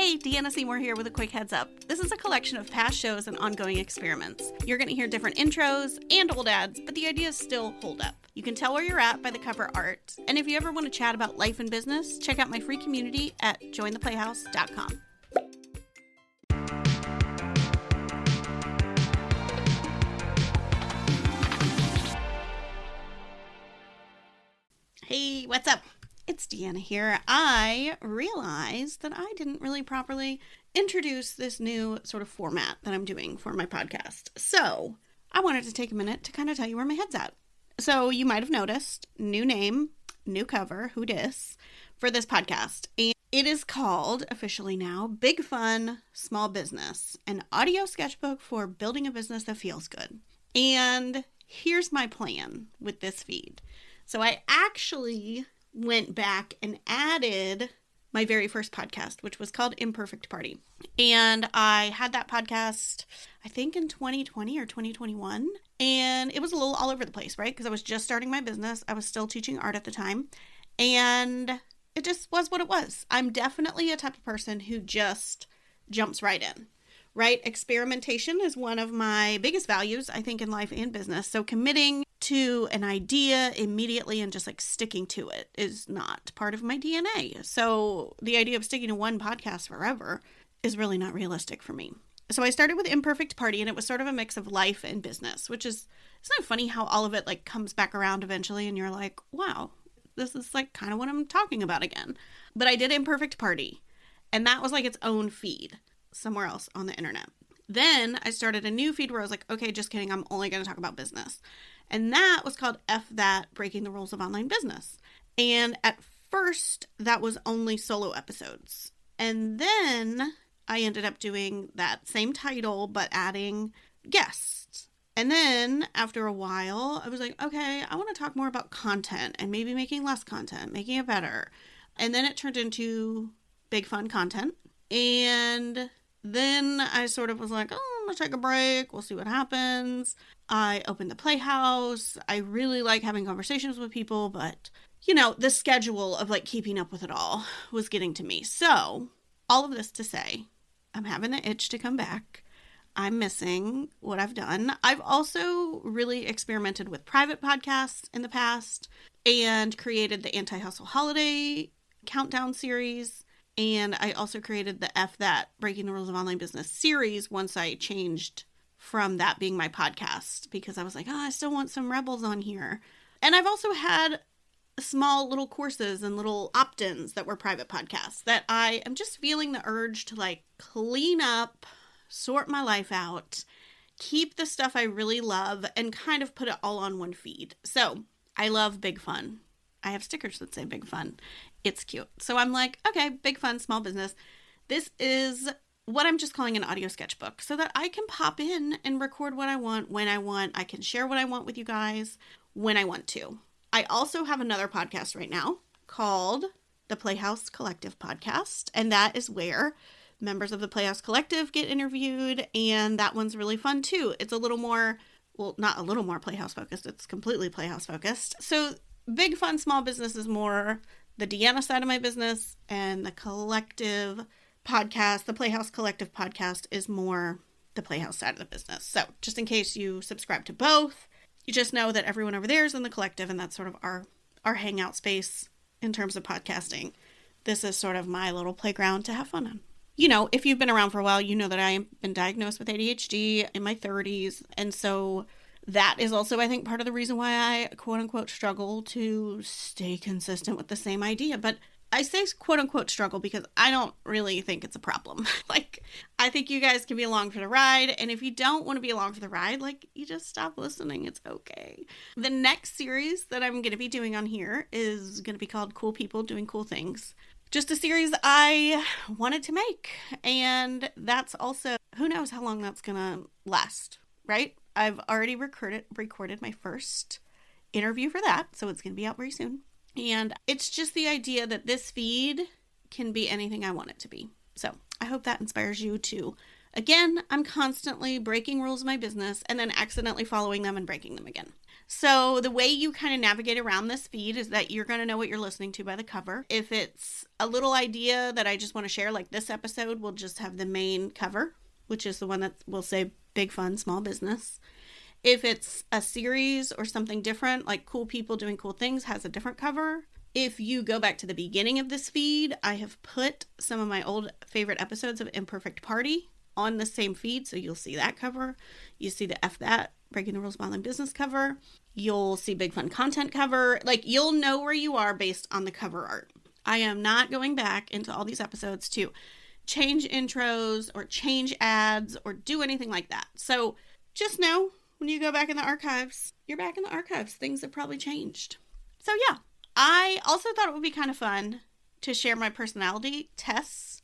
Hey, Deanna Seymour here with a quick heads up. This is a collection of past shows and ongoing experiments. You're going to hear different intros and old ads, but the ideas still hold up. You can tell where you're at by the cover art. And if you ever want to chat about life and business, check out my free community at jointheplayhouse.com. Hey, what's up? It's Deanna here. I realized that I didn't really properly introduce this new sort of format that I'm doing for my podcast. So I wanted to take a minute to kind of tell you where my head's at. So you might have noticed, new name, new cover, who dis, for this podcast. And it is called, officially now, Big Fun Small Business, an audio sketchbook for building a business that feels good. And here's my plan with this feed. So I actually went back and added my very first podcast, which was called Imperfect Party. And I had that podcast, I think in 2020 or 2021. And it was a little all over the place, right? Because I was just starting my business. I was still teaching art at the time. And it just was what it was. I'm definitely a type of person who just jumps right in, right? Experimentation is one of my biggest values, I think, in life and business. So committing to an idea immediately and just like sticking to it is not part of my DNA. So the idea of sticking to one podcast forever is really not realistic for me. So I started with Imperfect Party, and it was sort of a mix of life and business, which is, isn't it funny how all of it like comes back around eventually and you're like, wow, this is like kind of what I'm talking about again. But I did Imperfect Party, and that was like its own feed somewhere else on the internet. Then I started a new feed where I was like, okay, just kidding, I'm only going to talk about business. And that was called F That, Breaking the Rules of Online Business. And at first, that was only solo episodes. And then I ended up doing that same title, but adding guests. And then after a while, I was like, okay, I want to talk more about content and maybe making less content, making it better. And then it turned into Big Fun Content. And then I sort of was like, oh, I'm going to take a break. We'll see what happens. I opened the Playhouse. I really like having conversations with people, but, you know, the schedule of like keeping up with it all was getting to me. So all of this to say, I'm having the itch to come back. I'm missing what I've done. I've also really experimented with private podcasts in the past and created the Anti-Hustle Holiday Countdown series. And I also created the F That Breaking the Rules of Online Business series once I changed from that being my podcast, because I was like, oh, I still want some rebels on here. And I've also had small little courses and little opt-ins that were private podcasts that I am just feeling the urge to like clean up, sort my life out, keep the stuff I really love, and kind of put it all on one feed. So I love Big Fun. I have stickers that say Big Fun. It's cute. So I'm like, okay, Big Fun, small business. This is what I'm just calling an audio sketchbook so that I can pop in and record what I want when I want. I can share what I want with you guys when I want to. I also have another podcast right now called the Playhouse Collective Podcast, and that is where members of the Playhouse Collective get interviewed, and that one's really fun too. It's a little more, well, not a little more Playhouse focused, it's completely Playhouse focused. So Big Fun Small Business is more the Deanna side of my business, and the collective podcast, the Playhouse Collective Podcast, is more the Playhouse side of the business. So just in case you subscribe to both, you just know that everyone over there is in the collective, and that's sort of our hangout space in terms of podcasting. This is sort of my little playground to have fun on. You know, if you've been around for a while, you know that I've been diagnosed with ADHD in my 30s, and so that is also, I think, part of the reason why I, quote unquote, struggle to stay consistent with the same idea. But I say quote unquote struggle because I don't really think it's a problem. Like, I think you guys can be along for the ride. And if you don't want to be along for the ride, like, you just stop listening. It's okay. The next series that I'm going to be doing on here is going to be called Cool People Doing Cool Things. Just a series I wanted to make. And that's also, who knows how long that's going to last, right? I've already recorded my first interview for that, so it's going to be out very soon. And it's just the idea that this feed can be anything I want it to be. So I hope that inspires you to Again, I'm constantly breaking rules of my business and then accidentally following them and breaking them again. So the way you kind of navigate around this feed is that you're going to know what you're listening to by the cover. If it's a little idea that I just want to share, like this episode will just have the main cover, which is the one that will say Big Fun Small Business. If it's a series or something different, like Cool People Doing Cool Things has a different cover. If you go back to the beginning of this feed, I have put some of my old favorite episodes of Imperfect Party on the same feed, so you'll see that cover. You see the F That, Breaking the Rules of Online Business cover. You'll see Big Fun Content cover. Like, you'll know where you are based on the cover art. I am not going back into all these episodes to change intros or change ads or do anything like that. So just know when you go back in the archives, you're back in the archives. Things have probably changed. So yeah, I also thought it would be kind of fun to share my personality tests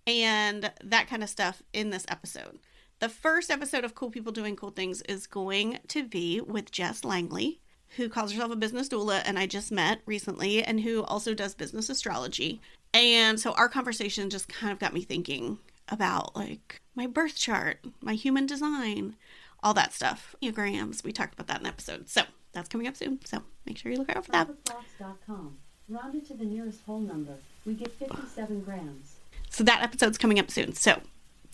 and that kind of stuff in this episode. The first episode of Cool People Doing Cool Things is going to be with Jess Langley, who calls herself a business doula and I just met recently, and who also does business astrology. And so our conversation just kind of got me thinking about like my birth chart, my human design, all that stuff. Enneagrams, we talked about that in the episode. So that's coming up soon. So make sure you look out for that. Profitbox.com. Rounded to the nearest whole number, we get 57 grams. So that episode's coming up soon. So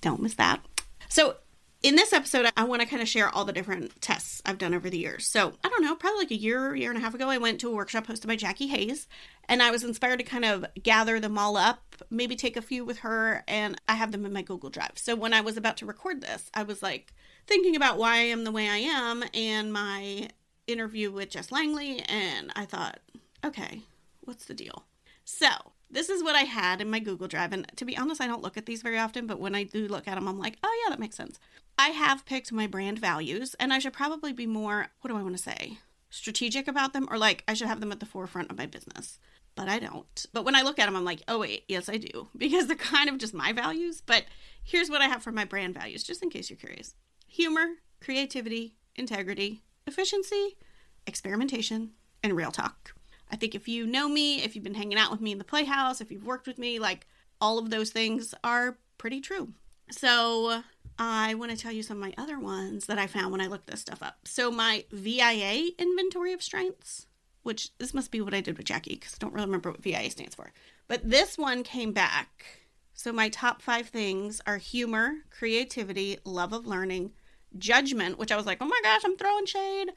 don't miss that. So in this episode, I want to kind of share all the different tests I've done over the years. So I don't know, probably like a year and a half ago, I went to a workshop hosted by Jackie Hayes, and I was inspired to kind of gather them all up, maybe take a few with her, and I have them in my Google Drive. So when I was about to record this, I was like thinking about why I am the way I am and my interview with Jess Langley, and I thought, okay, what's the deal? So this is what I had in my Google Drive, and to be honest, I don't look at these very often, but when I do look at them, I'm like, oh yeah, that makes sense. I have picked my brand values, and I should probably be more, what do I want to say, strategic about them, or like I should have them at the forefront of my business, but I don't. But when I look at them, I'm like, oh wait, yes I do, because they're kind of just my values. But here's what I have for my brand values, just in case you're curious. Humor, creativity, integrity, efficiency, experimentation, and real talk. I think if you know me, if you've been hanging out with me in the Playhouse, if you've worked with me, like all of those things are pretty true. So I want to tell you some of my other ones that I found when I looked this stuff up. So my VIA inventory of strengths, which this must be what I did with Jackie because I don't really remember what VIA stands for. But this one came back. So my top 5 things are humor, creativity, love of learning, judgment, which I was like, oh my gosh, I'm throwing shade.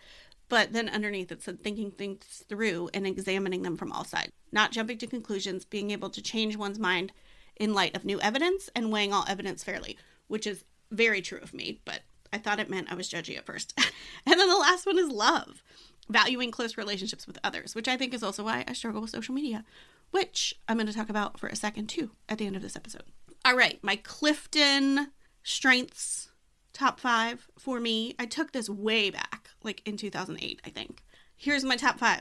But then underneath it said thinking things through and examining them from all sides, not jumping to conclusions, being able to change one's mind in light of new evidence and weighing all evidence fairly, which is very true of me, but I thought it meant I was judgy at first. And then the last one is love, valuing close relationships with others, which I think is also why I struggle with social media, which I'm going to talk about for a second too at the end of this episode. All right, my Clifton strengths top 5 for me. I took this way back, like in 2008, I think. Here's my top 5.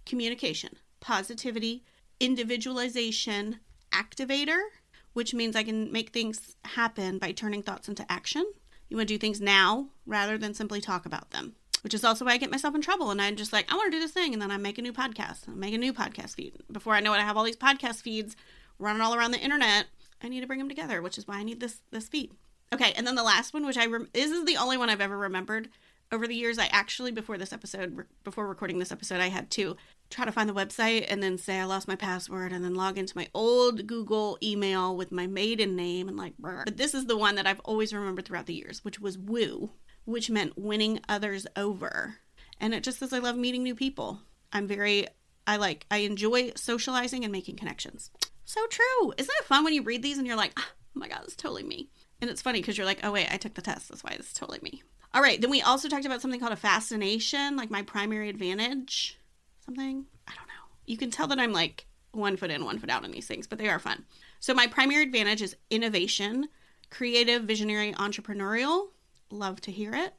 Communication, positivity, individualization, activator, which means I can make things happen by turning thoughts into action. You want to do things now rather than simply talk about them, which is also why I get myself in trouble. And I'm just like, I want to do this thing. And then I make a new podcast. I make a new podcast feed. Before I know it, I have all these podcast feeds running all around the internet. I need to bring them together, which is why I need this feed. Okay, and then the last one, which this is the only one I've ever remembered over the years. I actually, before recording this episode, I had to try to find the website and then say I lost my password and then log into my old Google email with my maiden name and like, brr. But this is the one that I've always remembered throughout the years, which was woo, which meant winning others over. And it just says I love meeting new people. I enjoy socializing and making connections. So true. Isn't it fun when you read these and you're like, oh my God, it's totally me. And it's funny because you're like, oh wait, I took the test. That's why this is totally me. All right. Then we also talked about something called a fascination, like my primary advantage. Something. I don't know. You can tell that I'm like one foot in, one foot out on these things, but they are fun. So my primary advantage is innovation, creative, visionary, entrepreneurial. Love to hear it.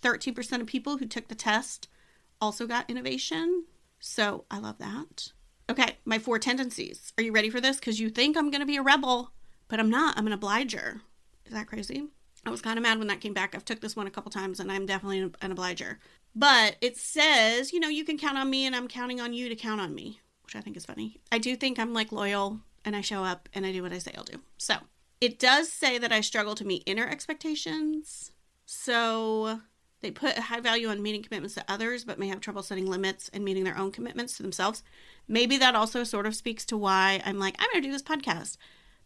13% of people who took the test also got innovation. So I love that. Okay. My 4 tendencies. Are you ready for this? Because you think I'm going to be a rebel, but I'm not. I'm an obliger. Is that crazy? I was kind of mad when that came back. I've took this one a couple times and I'm definitely an obliger. But it says, you can count on me and I'm counting on you to count on me, which I think is funny. I do think I'm like loyal and I show up and I do what I say I'll do. So It does say that I struggle to meet inner expectations. So they put a high value on meeting commitments to others, but may have trouble setting limits and meeting their own commitments to themselves. Maybe that also sort of speaks to why I'm like, I'm going to do this podcast.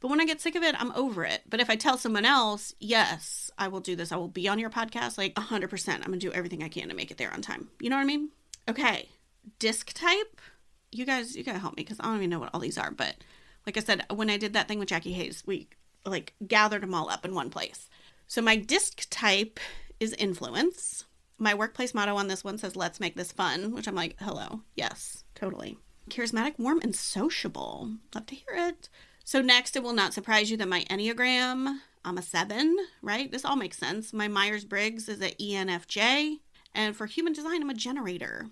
But when I get sick of it, I'm over it. But if I tell someone else, yes, I will do this. I will be on your podcast like 100%. I'm going to do everything I can to make it there on time. You know what I mean? Okay. Disc type. You guys, you got to help me because I don't even know what all these are. But like I said, when I did that thing with Jackie Hayes, we like gathered them all up in one place. So my disc type is influence. My workplace motto on this one says, let's make this fun, which I'm like, hello. Yes, totally. Charismatic, warm, and sociable. Love to hear it. So next, it will not surprise you that my Enneagram, I'm a 7, right? This all makes sense. My Myers-Briggs is an ENFJ. And for human design, I'm a generator.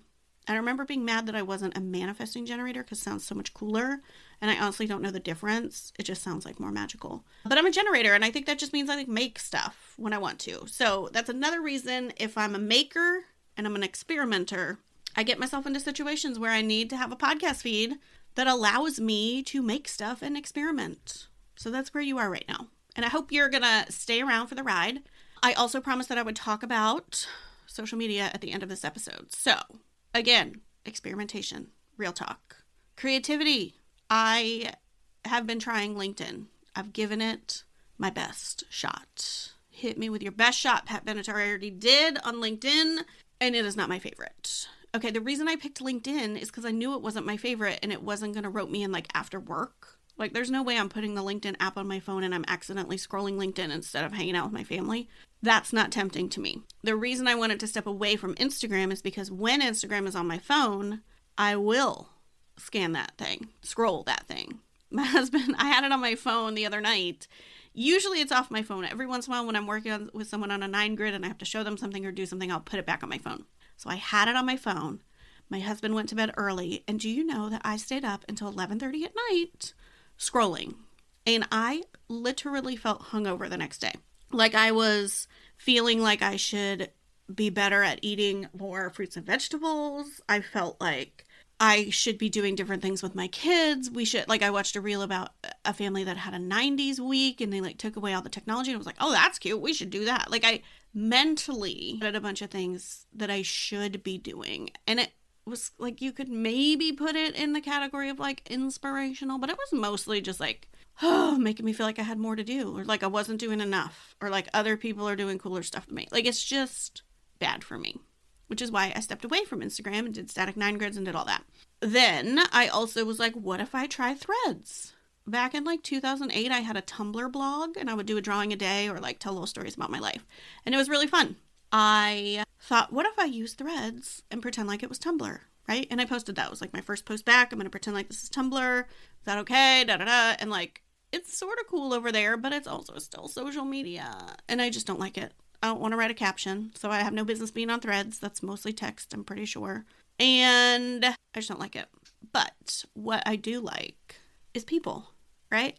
And I remember being mad that I wasn't a manifesting generator because it sounds so much cooler. And I honestly don't know the difference. It just sounds like more magical. But I'm a generator, and I think that just means I like make stuff when I want to. So that's another reason if I'm a maker and I'm an experimenter, I get myself into situations where I need to have a podcast feed that allows me to make stuff and experiment. So that's where you are right now. And I hope you're going to stay around for the ride. I also promised that I would talk about social media at the end of this episode. So again, experimentation, real talk, creativity. I have been trying LinkedIn. I've given it my best shot. Hit me with your best shot. Pat Benatar already did on LinkedIn, and it is not my favorite. Okay, the reason I picked LinkedIn is because I knew it wasn't my favorite and it wasn't going to rope me in like after work. Like there's no way I'm putting the LinkedIn app on my phone and I'm accidentally scrolling LinkedIn instead of hanging out with my family. That's not tempting to me. The reason I wanted to step away from Instagram is because when Instagram is on my phone, I will scan that thing, scroll that thing. My husband, I had it on my phone the other night. Usually it's off my phone. Every once in a while when I'm working with someone on a 9 grid and I have to show them something or do something, I'll put it back on my phone. So I had it on my phone. My husband went to bed early. And do you know that I stayed up until 11:30 at night scrolling? And I literally felt hungover the next day. Like I was feeling like I should be better at eating more fruits and vegetables. I felt like I should be doing different things with my kids. I watched a reel about a family that had a 90s week and they like took away all the technology and I was like, oh, that's cute. We should do that. Like I mentally did a bunch of things that I should be doing. And it was like, you could maybe put it in the category of like inspirational, but it was mostly just like, making me feel like I had more to do or like I wasn't doing enough or like other people are doing cooler stuff than me. Like it's just bad for me. Which is why I stepped away from Instagram and did static 9 grids and did all that. Then I also was like, what if I try Threads? Back in like 2008, I had a Tumblr blog and I would do a drawing a day or like tell little stories about my life. And it was really fun. I thought, what if I use Threads and pretend like it was Tumblr, right? And I posted that. It was like my first post back. I'm going to pretend like this is Tumblr. Is that okay? Da-da-da. And like, it's sort of cool over there, but it's also still social media. And I just don't like it. I don't want to write a caption, so I have no business being on Threads. That's mostly text, I'm pretty sure. And I just don't like it. But what I do like is people, right?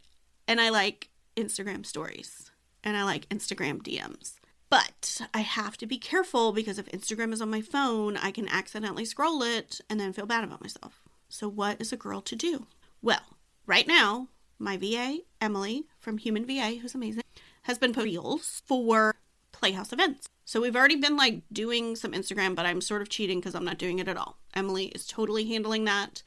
And I like Instagram stories. And I like Instagram DMs. But I have to be careful because if Instagram is on my phone, I can accidentally scroll it and then feel bad about myself. So what is a girl to do? Well, right now, my VA, Emily, from Human VA, who's amazing, has been posting reels for Playhouse events. So we've already been like doing some Instagram, but I'm sort of cheating because I'm not doing it at all. Emily is totally handling that.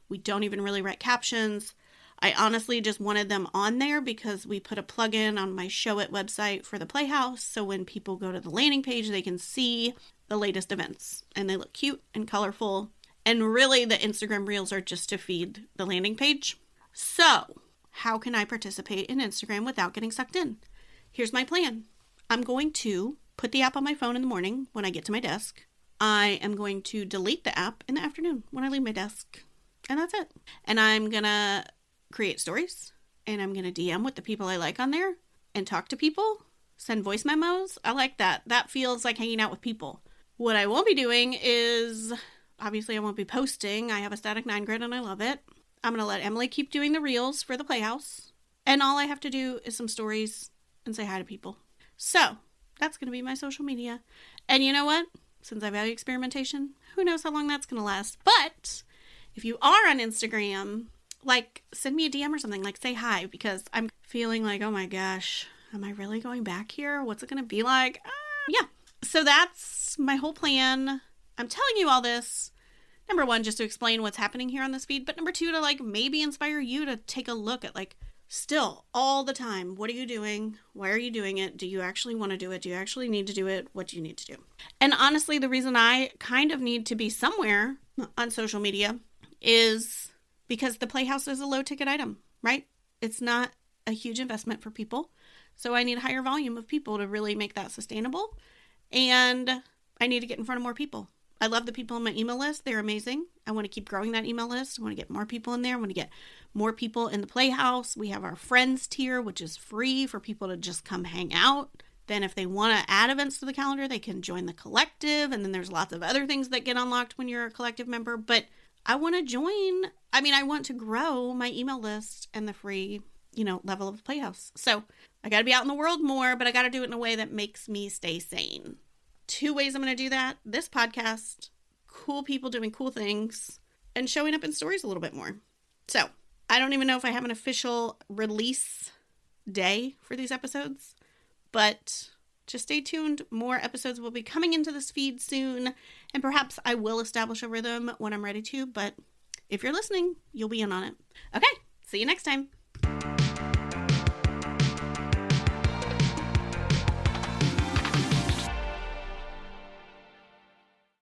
We don't even really write captions. I honestly just wanted them on there because we put a plugin on my Show It website for the Playhouse. So when people go to the landing page, they can see the latest events and they look cute and colorful. And really the Instagram reels are just to feed the landing page. So how can I participate in Instagram without getting sucked in? Here's my plan. I'm going to put the app on my phone in the morning when I get to my desk. I am going to delete the app in the afternoon when I leave my desk. And that's it. And I'm going to create stories. And I'm going to DM with the people I like on there. And talk to people. Send voice memos. I like that. That feels like hanging out with people. What I won't be doing is, obviously I won't be posting. I have a static 9 grid and I love it. I'm going to let Emily keep doing the reels for the Playhouse. And all I have to do is some stories and say hi to people. So that's going to be my social media. And you know what? Since I value experimentation, who knows how long that's going to last. But if you are on Instagram like send me a DM or something, like say hi, because I'm feeling like, oh my gosh, am I really going back here? What's it going to be like? Yeah. So that's my whole plan. I'm telling you all this, number one, just to explain what's happening here on this feed, but number two, to like maybe inspire you to take a look at like, still all the time, what are you doing? Why are you doing it? Do you actually want to do it? Do you actually need to do it? What do you need to do? And honestly, the reason I kind of need to be somewhere on social media is because the Playhouse is a low ticket item, right? It's not a huge investment for people. So I need a higher volume of people to really make that sustainable. And I need to get in front of more people. I love the people on my email list. They're amazing. I want to keep growing that email list. I want to get more people in there. I want to get more people in the Playhouse. We have our friends tier, which is free for people to just come hang out. Then if they want to add events to the calendar, they can join the collective. And then there's lots of other things that get unlocked when you're a collective member. But I want to join. I want to grow my email list and the free, level of the Playhouse. So I got to be out in the world more, but I got to do it in a way that makes me stay sane. 2 ways I'm going to do that. This podcast, cool people doing cool things, and showing up in stories a little bit more. So I don't even know if I have an official release day for these episodes, but just stay tuned. More episodes will be coming into this feed soon, and perhaps I will establish a rhythm when I'm ready to, but if you're listening, you'll be in on it. Okay, see you next time.